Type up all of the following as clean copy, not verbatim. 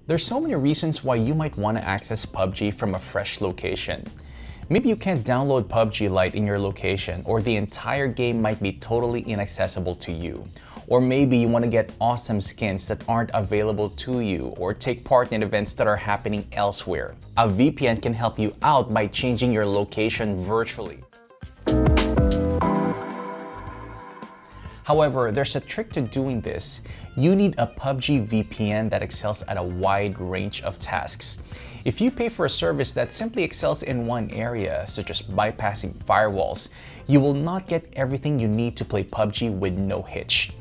There's so many reasons why you might want to access PUBG from a fresh location. Maybe you can't download PUBG Lite in your location, or the entire game might be totally inaccessible to you. Or maybe you want to get awesome skins that aren't available to you, or take part in events that are happening elsewhere. A VPN can help you out by changing your location virtually. However, there's a trick to doing this. You need a PUBG VPN that excels at a wide range of tasks. If you pay for a service that simply excels in one area, such as bypassing firewalls, you will not get everything you need to play PUBG with no hitch.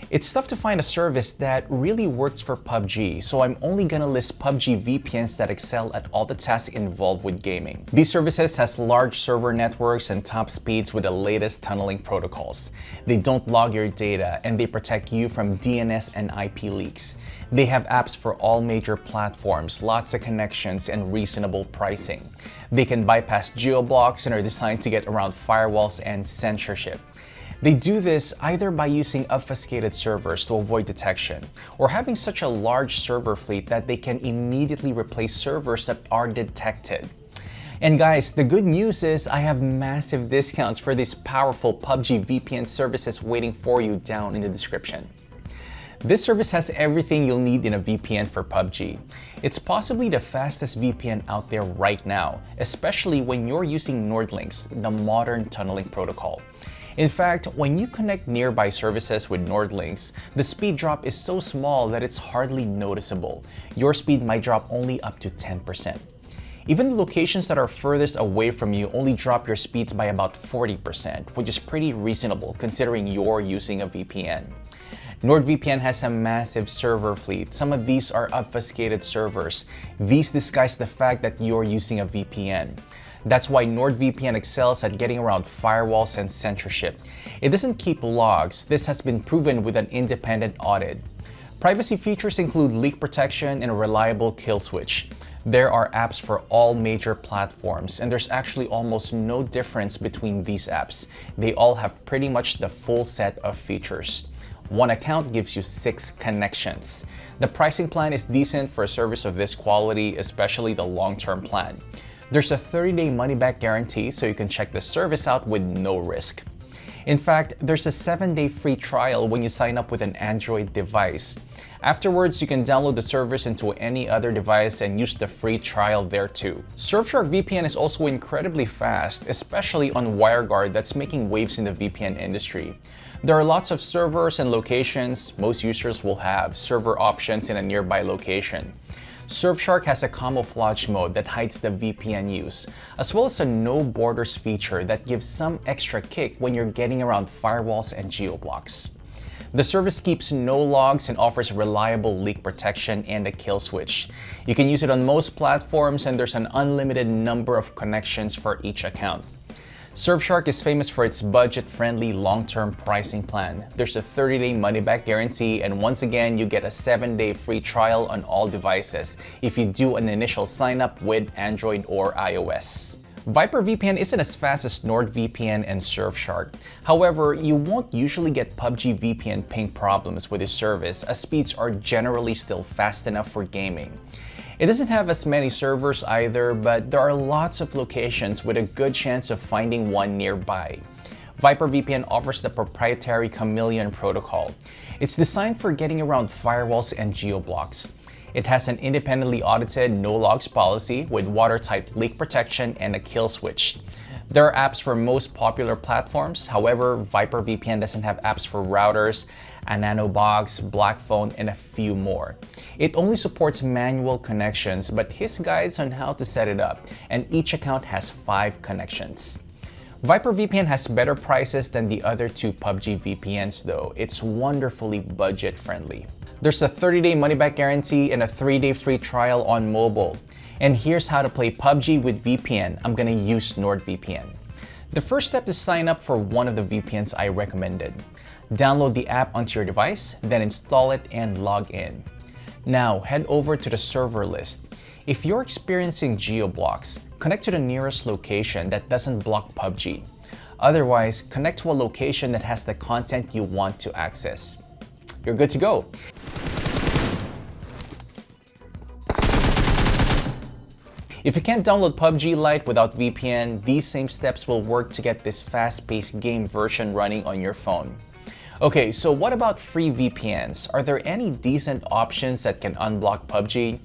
It's tough to find a service that really works for PUBG, so I'm only gonna list PUBG VPNs that excel at all the tasks involved with gaming. These services has large server networks and top speeds with the latest tunneling protocols. They don't log your data, and they protect you from DNS and IP leaks. They have apps for all major platforms, lots of connections, and reasonable pricing. They can bypass geoblocks and are designed to get around firewalls and censorship. They do this either by using obfuscated servers to avoid detection, or having such a large server fleet that they can immediately replace servers that are detected. And guys, the good news is I have massive discounts for these powerful PUBG VPN services waiting for you down in the description. This service has everything you'll need in a VPN for PUBG. It's possibly the fastest VPN out there right now, especially when you're using NordLynx, the modern tunneling protocol. In fact, when you connect nearby services with NordLynx, the speed drop is so small that it's hardly noticeable. Your speed might drop only up to 10%. Even the locations that are furthest away from you only drop your speeds by about 40%, which is pretty reasonable considering you're using a VPN. NordVPN has a massive server fleet. Some of these are obfuscated servers. These disguise the fact that you're using a VPN. That's why NordVPN excels at getting around firewalls and censorship. It doesn't keep logs. This has been proven with an independent audit. Privacy features include leak protection and a reliable kill switch. There are apps for all major platforms, and there's actually almost no difference between these apps. They all have pretty much the full set of features. One account gives you 6 connections. The pricing plan is decent for a service of this quality, especially the long-term plan. There's a 30-day money-back guarantee, so you can check the service out with no risk. In fact, there's a 7-day free trial when you sign up with an Android device. Afterwards, you can download the service into any other device and use the free trial there too. Surfshark VPN is also incredibly fast, especially on WireGuard that's making waves in the VPN industry. There are lots of servers and locations. Most users will have server options in a nearby location. Surfshark has a camouflage mode that hides the VPN use, as well as a no borders feature that gives some extra kick when you're getting around firewalls and geoblocks. The service keeps no logs and offers reliable leak protection and a kill switch. You can use it on most platforms, and there's an unlimited number of connections for each account. Surfshark is famous for its budget-friendly long-term pricing plan. There's a 30-day money-back guarantee, and once again, you get a 7-day free trial on all devices if you do an initial sign-up with Android or iOS. VyprVPN isn't as fast as NordVPN and Surfshark. However, you won't usually get PUBG VPN ping problems with this service, as speeds are generally still fast enough for gaming. It doesn't have as many servers either, but there are lots of locations with a good chance of finding one nearby. VyprVPN offers the proprietary Chameleon protocol. It's designed for getting around firewalls and geoblocks. It has an independently audited no-logs policy with watertight leak protection and a kill switch. There are apps for most popular platforms. However, VyprVPN doesn't have apps for routers, a nanobox, Blackphone, and a few more. It only supports manual connections, but his guides on how to set it up, and each account has 5 connections. VyprVPN has better prices than the other 2 PUBG VPNs though. It's wonderfully budget-friendly. There's a 30-day money-back guarantee and a 3-day free trial on mobile. And here's how to play PUBG with VPN. I'm gonna use NordVPN. The first step is sign up for one of the VPNs I recommended. Download the app onto your device, then install it and log in. Now head over to the server list. If you're experiencing geoblocks, connect to the nearest location that doesn't block PUBG. Otherwise, connect to a location that has the content you want to access. You're good to go. If you can't download PUBG Lite without VPN, these same steps will work to get this fast-paced game version running on your phone. Okay, so what about free VPNs? Are there any decent options that can unblock PUBG?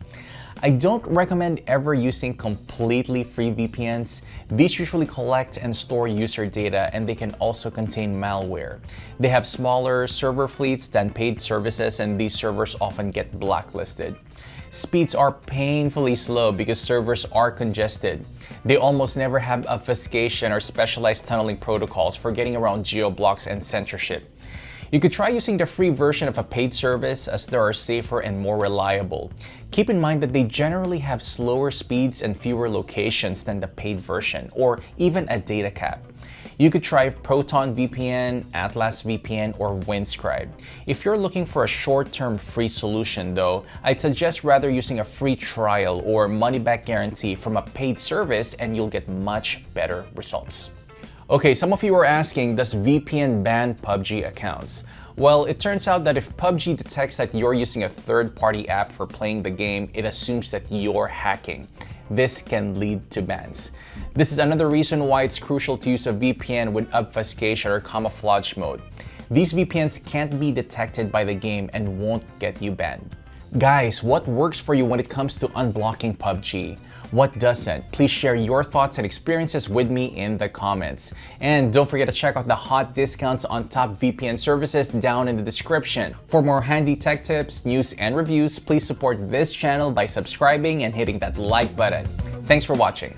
I don't recommend ever using completely free VPNs. These usually collect and store user data, and they can also contain malware. They have smaller server fleets than paid services, and these servers often get blacklisted. Speeds are painfully slow because servers are congested. They almost never have obfuscation or specialized tunneling protocols for getting around geoblocks and censorship. You could try using the free version of a paid service, as they are safer and more reliable. Keep in mind that they generally have slower speeds and fewer locations than the paid version, or even a data cap. You could try Proton VPN, Atlas VPN, or Windscribe. If you're looking for a short-term free solution though, I'd suggest rather using a free trial or money-back guarantee from a paid service, and you'll get much better results. Okay, some of you are asking, does VPN ban PUBG accounts? Well, it turns out that if PUBG detects that you're using a third-party app for playing the game, it assumes that you're hacking. This can lead to bans. This is another reason why it's crucial to use a VPN with obfuscation or camouflage mode. These VPNs can't be detected by the game and won't get you banned. Guys, what works for you when it comes to unblocking PUBG? What doesn't? Please share your thoughts and experiences with me in the comments. And don't forget to check out the hot discounts on top VPN services down in the description. For more handy tech tips, news, and reviews, please support this channel by subscribing and hitting that like button. Thanks for watching.